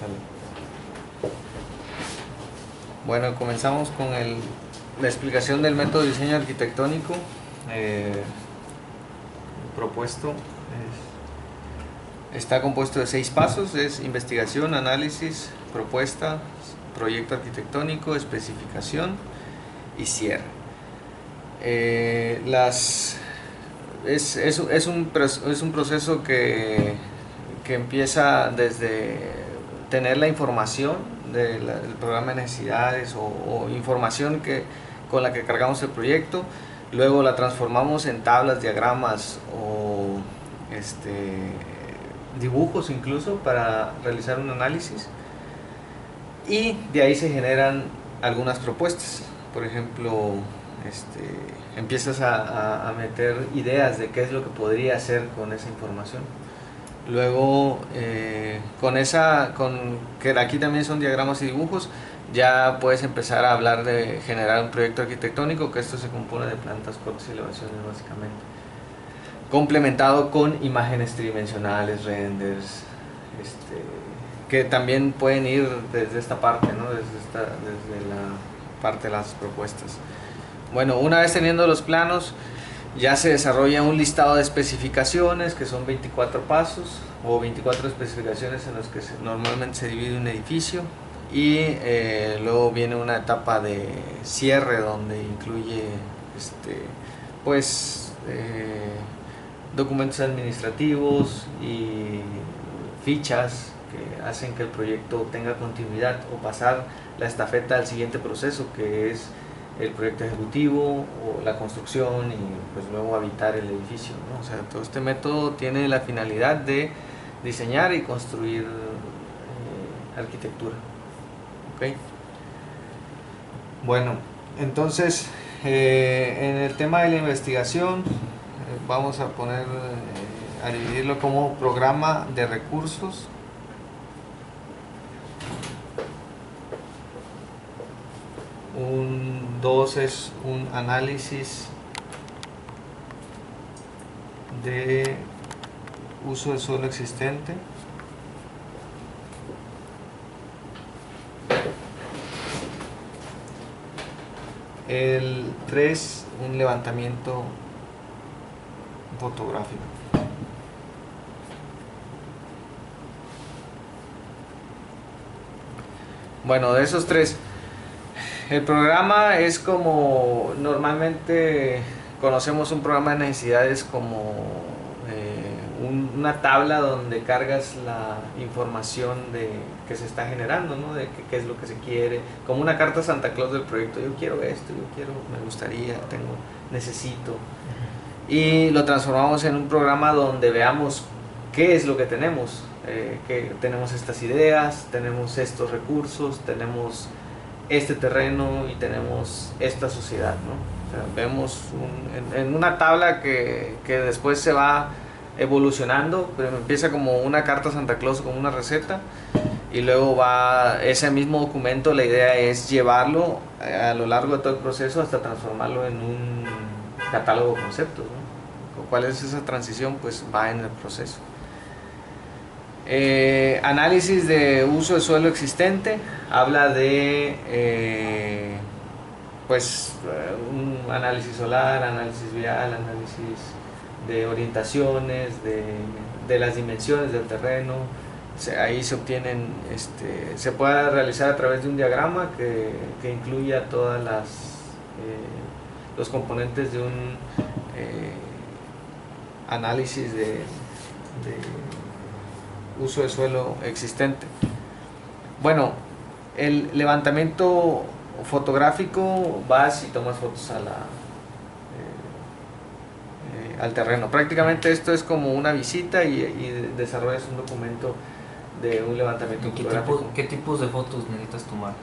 Sale. Bueno, comenzamos con la explicación del método de diseño arquitectónico propuesto. Está compuesto de 6 pasos: es investigación, análisis, propuesta, proyecto arquitectónico, especificación y cierre. Es un proceso que empieza desde tener la información del programa de necesidades o información con la que cargamos el proyecto. Luego la transformamos en tablas, diagramas o dibujos incluso para realizar un análisis, y de ahí se generan algunas propuestas. Por ejemplo, empiezas a meter ideas de qué es lo que podría hacer con esa información. Luego con que aquí también son diagramas y dibujos, ya puedes empezar a hablar de generar un proyecto arquitectónico, que esto se compone de plantas, cortes y elevaciones básicamente, complementado con imágenes tridimensionales, renders, que también pueden ir desde esta parte, ¿no? Desde la parte de las propuestas. Bueno, una vez teniendo los planos, ya se desarrolla un listado de especificaciones, que son 24 pasos o 24 especificaciones en los que normalmente se divide un edificio, y luego viene una etapa de cierre donde incluye documentos administrativos y fichas que hacen que el proyecto tenga continuidad o pasar la estafeta al siguiente proceso, que es el proyecto ejecutivo o la construcción, y pues luego habitar el edificio, ¿no? O sea, todo este método tiene la finalidad de diseñar y construir arquitectura. ¿Okay? Bueno, entonces en el tema de la investigación vamos a a dividirlo como programa de recursos. Un 2 es un análisis de uso del suelo existente. El 3, un levantamiento fotográfico. Bueno, de esos 3, el programa es como normalmente conocemos un programa de necesidades como una tabla donde cargas la información que se está generando, ¿no? De qué es lo que se quiere, como una carta Santa Claus del proyecto. Yo quiero esto, me gustaría, necesito. Y lo transformamos en un programa donde veamos qué es lo que tenemos, que tenemos estas ideas, tenemos estos recursos, tenemos este terreno y tenemos esta sociedad, ¿no? O sea, vemos en una tabla que después se va evolucionando, pero empieza como una carta Santa Claus, como una receta, y luego va ese mismo documento. La idea es llevarlo a lo largo de todo el proceso hasta transformarlo en un catálogo de conceptos, ¿no? ¿Cuál es esa transición? Pues va en el proceso. Análisis de uso de suelo existente, habla de un análisis solar, análisis vial, análisis de orientaciones, de las dimensiones del terreno. Ahí se obtienen, se puede realizar a través de un diagrama que incluya todas los componentes de un análisis de uso de suelo existente. Bueno, el levantamiento fotográfico, vas y tomas fotos al terreno. Prácticamente esto es como una visita y desarrollas un documento de un levantamiento fotográfico. ¿Qué tipos de fotos necesitas tomar?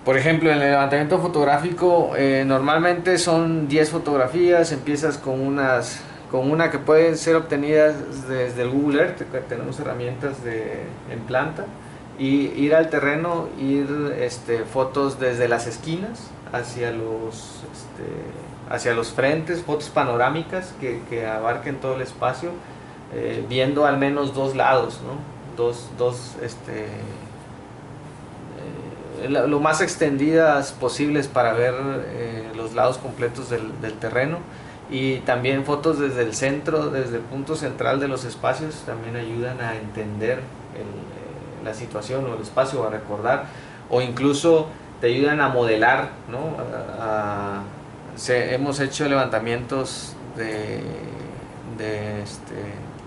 Por ejemplo, en el levantamiento fotográfico normalmente son 10 fotografías. Empiezas con una que pueden ser obtenidas desde el Google Earth, que tenemos herramientas en planta, y ir al terreno, fotos desde las esquinas hacia los frentes, fotos panorámicas que abarquen todo el espacio, viendo al menos 2 lados, ¿no? dos lo más extendidas posibles para ver los lados completos del terreno, y también fotos desde el centro, desde el punto central de los espacios, también ayudan a entender la situación o el espacio, a recordar, o incluso te ayudan a modelar, ¿no? Hemos hecho levantamientos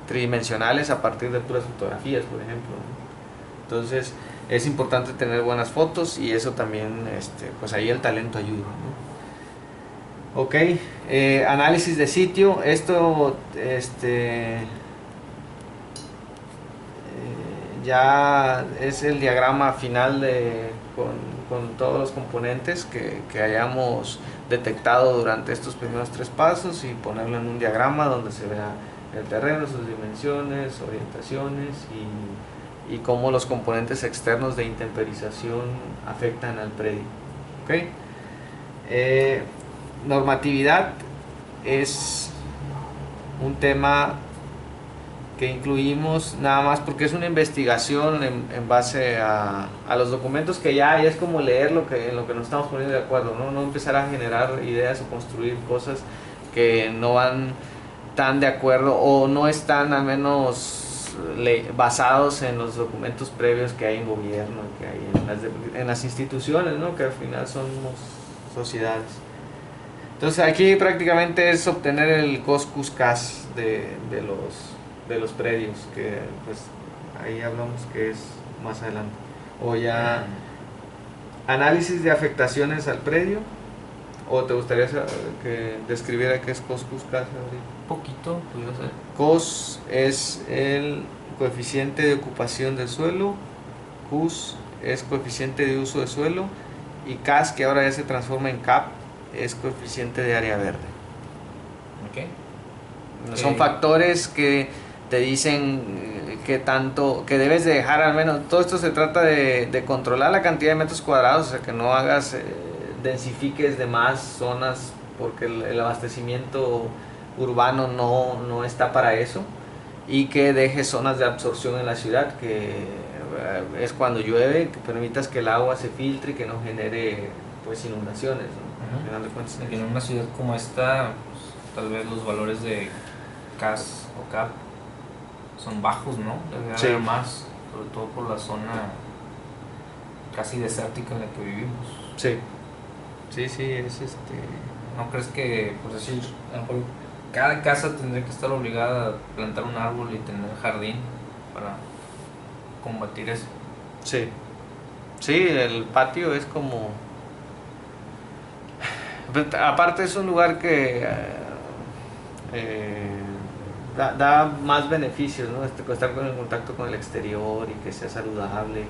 tridimensionales a partir de puras fotografías, por ejemplo, ¿no? Entonces es importante tener buenas fotos, y eso también, pues ahí el talento ayuda, ¿no? Ok, análisis de sitio. Esto ya es el diagrama final con todos los componentes que hayamos detectado durante estos primeros 3 pasos, y ponerlo en un diagrama donde se vea el terreno, sus dimensiones, orientaciones, y cómo los componentes externos de intemperización afectan al predio. ¿Okay? Normatividad es un tema que incluimos nada más porque es una investigación en base a los documentos que ya hay. Es como leer en lo que nos estamos poniendo de acuerdo, no empezar a generar ideas o construir cosas que no van tan de acuerdo o no están al menos basados en los documentos previos que hay en gobierno, que hay en las instituciones, ¿no? Que al final somos sociedades. Entonces aquí prácticamente es obtener el COS-CUS-CAS de los predios, que pues ahí hablamos que es más adelante. O ya análisis de afectaciones al predio. ¿O te gustaría que describiera qué es COS-CUS-CAS ahorita? Poquito, pudiera ser. COS es el coeficiente de ocupación del suelo, CUS es coeficiente de uso de suelo, y CAS, que ahora ya se transforma en CAP, es coeficiente de área verde. Okay. Son factores que te dicen que debes de dejar al menos. Todo esto se trata de controlar la cantidad de metros cuadrados, o sea, que no hagas densifiques de más zonas, porque el abastecimiento urbano no está para eso, y que dejes zonas de absorción en la ciudad, que es cuando llueve, que permitas que el agua se filtre y que no genere pues inundaciones, ¿no? Al final de cuentas, en una ciudad como esta, pues, tal vez los valores de CAS o CAP son bajos, ¿no? Debe haber más, sobre todo por la zona casi desértica en la que vivimos. Sí, es ¿No crees que, por decir, a lo mejor cada casa tendría que estar obligada a plantar un árbol y tener jardín para combatir eso? Sí, el patio es como... Aparte es un lugar que da más beneficios, ¿no? Estar en contacto con el exterior y que sea saludable.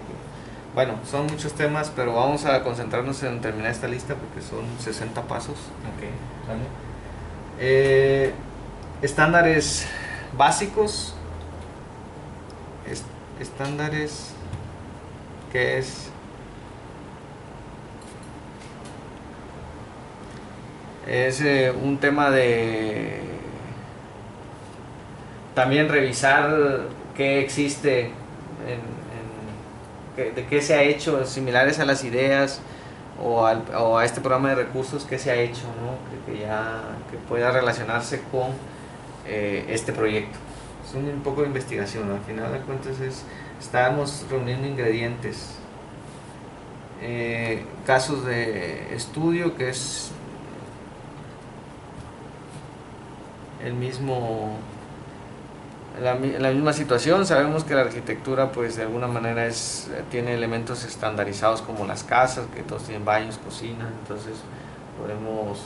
Bueno, son muchos temas, pero vamos a concentrarnos en terminar esta lista porque son 60 pasos. Ok, vale. Estándares básicos. Estándares, ¿qué es? Es un tema de también revisar qué existe, de qué se ha hecho, similares a las ideas o a este programa de recursos, que se ha hecho, ¿no? que pueda relacionarse con este proyecto. Es un poco de investigación, al final de cuentas estamos reuniendo ingredientes. Casos de estudio, que es la misma situación. Sabemos que la arquitectura pues de alguna manera tiene elementos estandarizados como las casas, que todos tienen baños, cocina, entonces podemos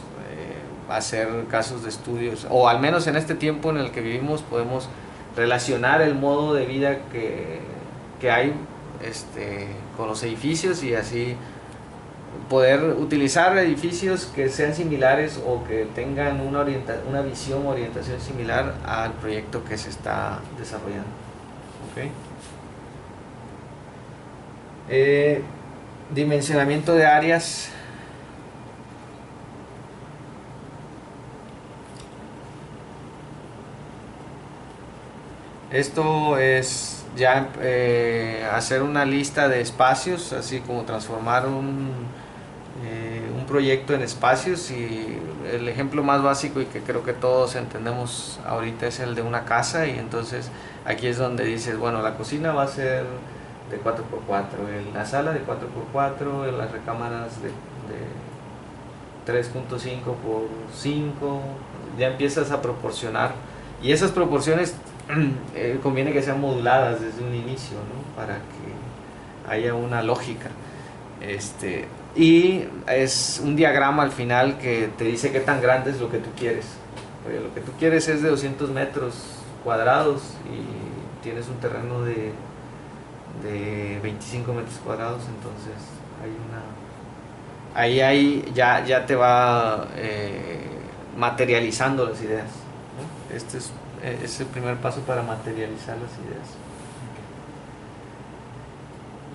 hacer casos de estudios, o al menos en este tiempo en el que vivimos podemos relacionar el modo de vida que hay con los edificios, y así poder utilizar edificios que sean similares o que tengan una visión o orientación similar al proyecto que se está desarrollando. ¿Okay? Dimensionamiento de áreas. Esto es ya hacer una lista de espacios, así como transformar un proyecto en espacios, y el ejemplo más básico y que creo que todos entendemos ahorita es el de una casa. Y entonces aquí es donde dices, bueno, la cocina va a ser de 4x4, la sala de 4x4, las recámaras de 3.5x5, ya empiezas a proporcionar, y esas proporciones conviene que sean moduladas desde un inicio, ¿no? Para que haya una lógica. Y es un diagrama al final que te dice qué tan grande es lo que tú quieres. Oye, lo que tú quieres es de 200 metros cuadrados y tienes un terreno de 25 metros cuadrados, entonces hay una... Ahí ya te va materializando las ideas, ¿no? Es el primer paso para materializar las ideas.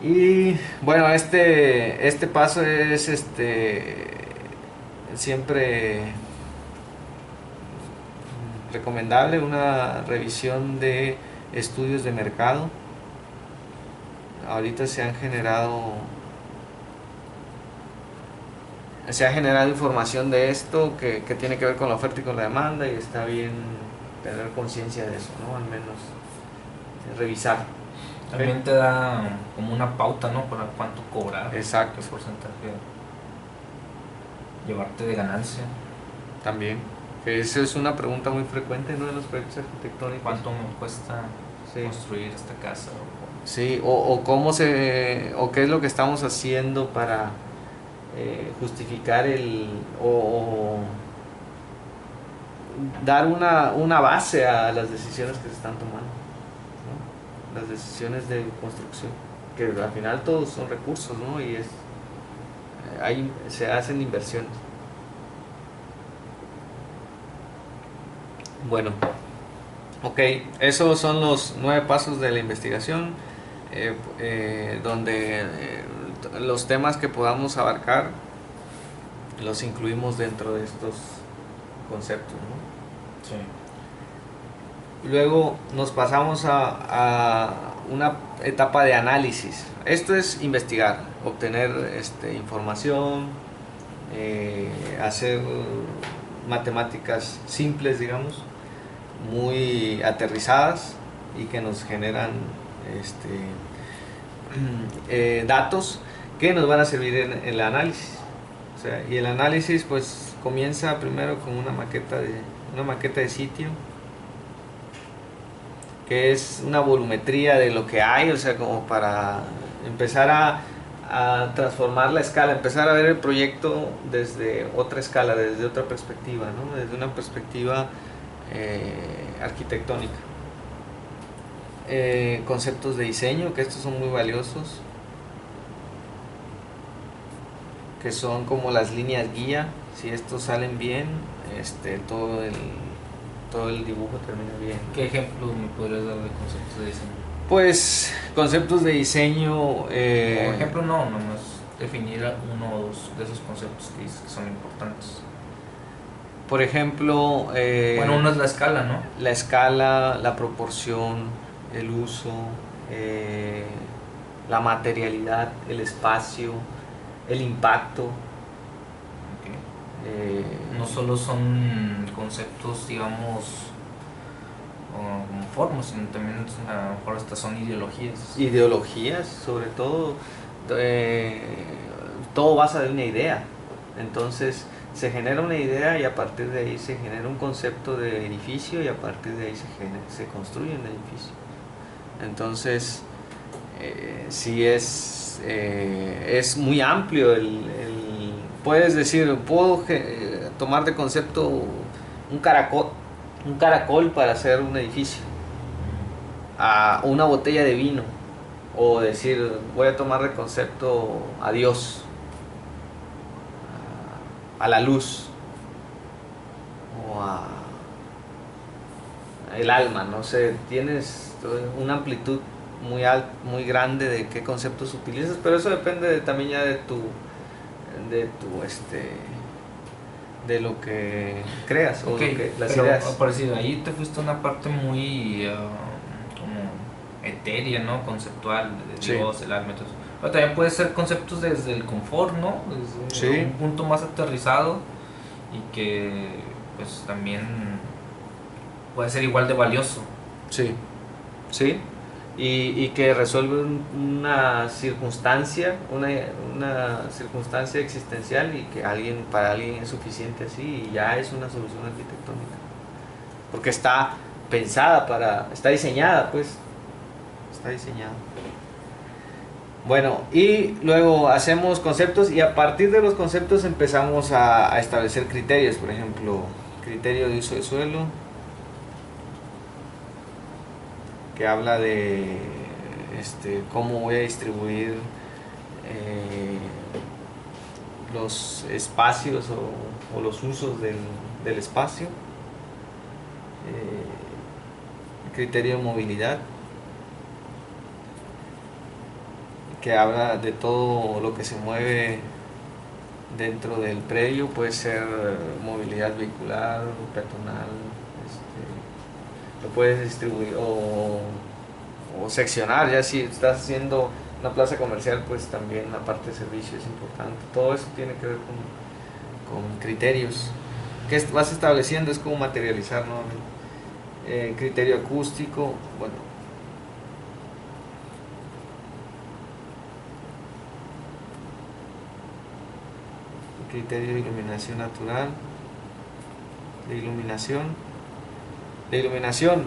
Y bueno, este paso es siempre recomendable, una revisión de estudios de mercado. Ahorita se ha generado información de esto que tiene que ver con la oferta y con la demanda, y está bien tener conciencia de eso, ¿no? Al menos revisar. También te da como una pauta, ¿no? Para cuánto cobrar. Exacto. Qué porcentaje llevarte de ganancia. También. Que eso es una pregunta muy frecuente, ¿no? En los proyectos arquitectónicos. ¿Cuánto me cuesta construir esta casa? Sí, o qué es lo que estamos haciendo para justificar o dar una base a las decisiones que se están tomando, ¿no? Las decisiones de construcción, que al final todos son recursos, ¿no? Y se hacen inversiones. Bueno, ok, esos son los 9 pasos de la investigación, donde los temas que podamos abarcar los incluimos dentro de estos conceptos, ¿no? Sí. Luego nos pasamos a una etapa de análisis. Esto es investigar, obtener información, hacer matemáticas simples, digamos, muy aterrizadas y que nos generan datos que nos van a servir en el análisis. O sea, y el análisis pues comienza primero con una maqueta de sitio, que es una volumetría de lo que hay, o sea, como para empezar a transformar la escala, empezar a ver el proyecto desde otra escala, desde otra perspectiva, ¿no? Desde una perspectiva arquitectónica. Conceptos de diseño, que estos son muy valiosos, que son como las líneas guía. Si estos salen bien, todo el dibujo termina bien. ¿Qué ejemplo me podrías dar de conceptos de diseño? Pues conceptos de diseño... Por ejemplo, nomás definir uno o dos de esos conceptos que dices que son importantes. Por ejemplo... bueno, uno es la escala, ¿no? La escala, la proporción, el uso, la materialidad, el espacio, el impacto. Okay. No solo son conceptos, digamos, como formas, sino también a lo mejor hasta son ideologías. Ideologías, sobre todo. Todo basa de una idea. Entonces se genera una idea y a partir de ahí se genera un concepto de edificio y a partir de ahí se construye un edificio. Entonces sí es muy amplio puedes decir, puedo tomar de concepto un caracol para hacer un edificio, a una botella de vino, o decir, voy a tomar de concepto a Dios, a la luz, o a el alma, no sé, tienes una amplitud muy grande de qué conceptos utilizas, pero eso depende también ya de lo que creas, okay, o lo que, las pero ideas. Parecido, ahí te fuiste a una parte muy etérea, ¿no? Conceptual, de Sí. Dios, el alma, todo eso. Pero también puede ser conceptos desde el confort, ¿no? Desde Sí. un punto más aterrizado y que pues también puede ser igual de valioso. Sí, sí, y que resuelve una circunstancia, una circunstancia existencial y que para alguien es suficiente así y ya es una solución arquitectónica. Porque está pensada está diseñada, pues, está diseñada. Bueno, y luego hacemos conceptos y a partir de los conceptos empezamos a establecer criterios, por ejemplo, criterio de uso de suelo, que habla de cómo voy a distribuir eh, los espacios o los usos del espacio. Criterio de movilidad, que habla de todo lo que se mueve dentro del predio, puede ser movilidad vehicular, peatonal, lo puedes distribuir o seccionar, ya si estás haciendo una plaza comercial, pues también la parte de servicio es importante. Todo eso tiene que ver con criterios que vas estableciendo, es como materializar nuevamente. Criterio acústico, bueno, criterio de iluminación natural, de iluminación,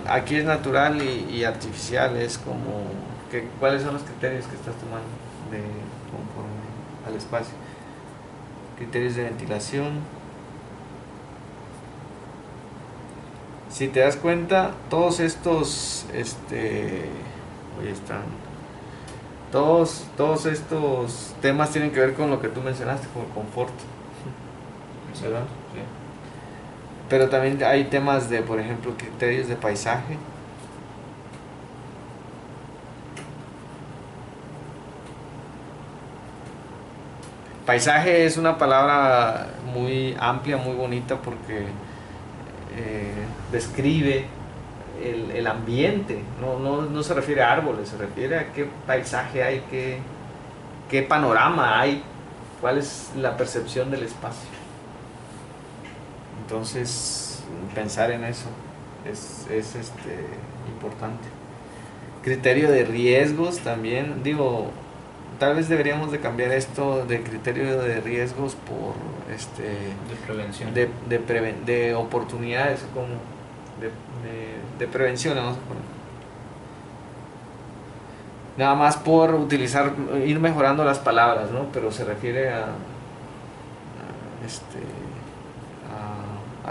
aquí es natural y artificial, es como cuáles son los criterios que estás tomando conforme al espacio. Criterios de ventilación. Si te das cuenta, todos estos hoy están todos estos temas tienen que ver con lo que tú mencionaste, con el confort, ¿verdad? Sí. Pero también hay temas de, por ejemplo, criterios de paisaje. Paisaje es una palabra muy amplia, muy bonita porque describe el ambiente, no se refiere a árboles, se refiere a qué paisaje hay, qué panorama hay, cuál es la percepción del espacio. Entonces, pensar en eso es importante. Criterio de riesgos también, digo, tal vez deberíamos de cambiar esto de criterio de riesgos por De prevención. de oportunidades, como de prevención, vamos a poner. Nada más por ir mejorando las palabras, ¿no? Pero se refiere a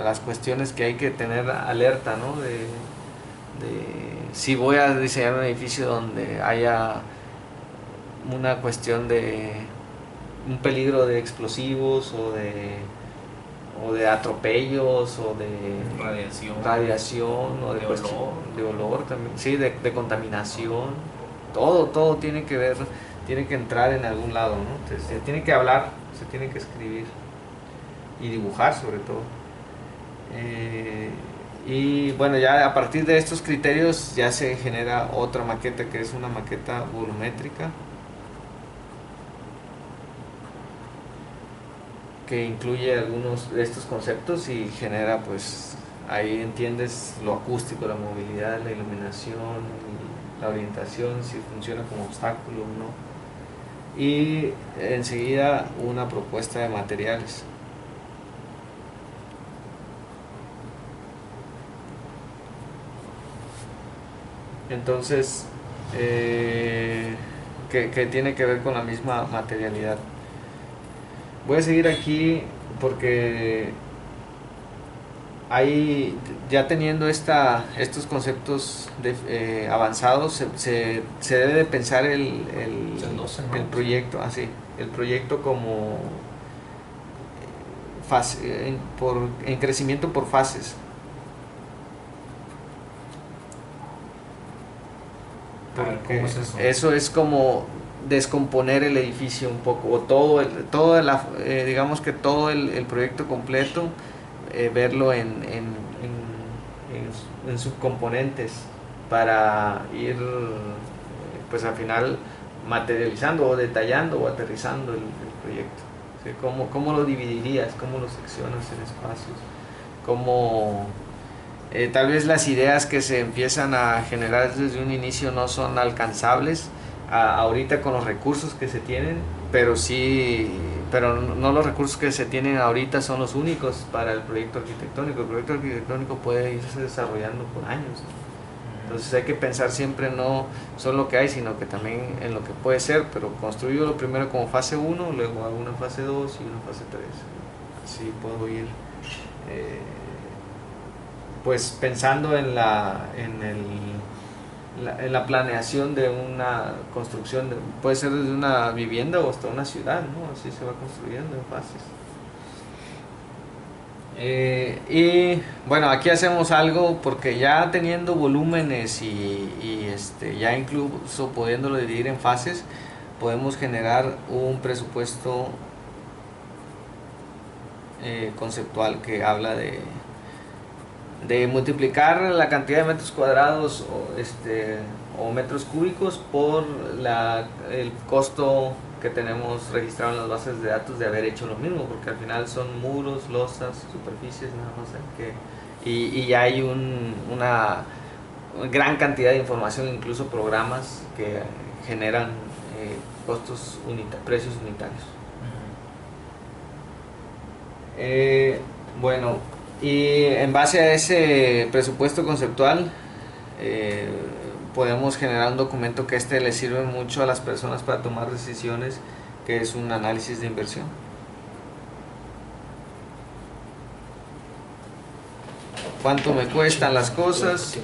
las cuestiones que hay que tener alerta, ¿no? De si voy a diseñar un edificio donde haya una cuestión de un peligro de explosivos o de atropellos o de radiación o de olor. De olor también, sí, de contaminación, todo tiene que ver, tiene que entrar en algún lado, ¿no? Entonces, se tiene que hablar, se tiene que escribir y dibujar sobre todo. Y bueno, ya a partir de estos criterios ya se genera otra maqueta que es una maqueta volumétrica que incluye algunos de estos conceptos y genera, pues ahí entiendes lo acústico, la movilidad, la iluminación, la orientación, si funciona como obstáculo o no, y enseguida una propuesta de materiales. Entonces, que tiene que ver con la misma materialidad. Voy a seguir aquí porque hay, ya teniendo estos conceptos avanzados, se debe de pensar el proyecto, así, el proyecto como en crecimiento por fases. Porque ¿cómo es eso? Eso es como descomponer el edificio un poco, o digamos que todo el proyecto completo, verlo en subcomponentes. para ir pues al final materializando o detallando o aterrizando el proyecto. ¿Sí? ¿Cómo lo dividirías? ¿Cómo lo seccionas en espacios? ¿Cómo tal vez las ideas que se empiezan a generar desde un inicio no son alcanzables ahorita con los recursos que se tienen, pero no los recursos que se tienen ahorita son los únicos para el proyecto arquitectónico. El proyecto arquitectónico puede irse desarrollando por años, ¿no? Entonces hay que pensar siempre no solo lo que hay, sino que también en lo que puede ser, pero construyo lo primero como fase 1, luego hago una fase 2 y una fase 3. Así puedo ir pues pensando en la planeación de una construcción, puede ser desde una vivienda o hasta una ciudad, ¿no? Así se va construyendo en fases. Y bueno, aquí hacemos algo porque ya teniendo volúmenes y ya incluso pudiéndolo dividir en fases, podemos generar un presupuesto conceptual que habla de multiplicar la cantidad de metros cuadrados o metros cúbicos por el costo que tenemos registrado en las bases de datos de haber hecho lo mismo, porque al final son muros, losas, superficies, nada más y ya hay una gran cantidad de información, incluso programas que generan precios unitarios. Bueno, y en base a ese presupuesto conceptual podemos generar un documento que le sirve mucho a las personas para tomar decisiones, que es un análisis de inversión. ¿Cuánto me cuestan las cosas?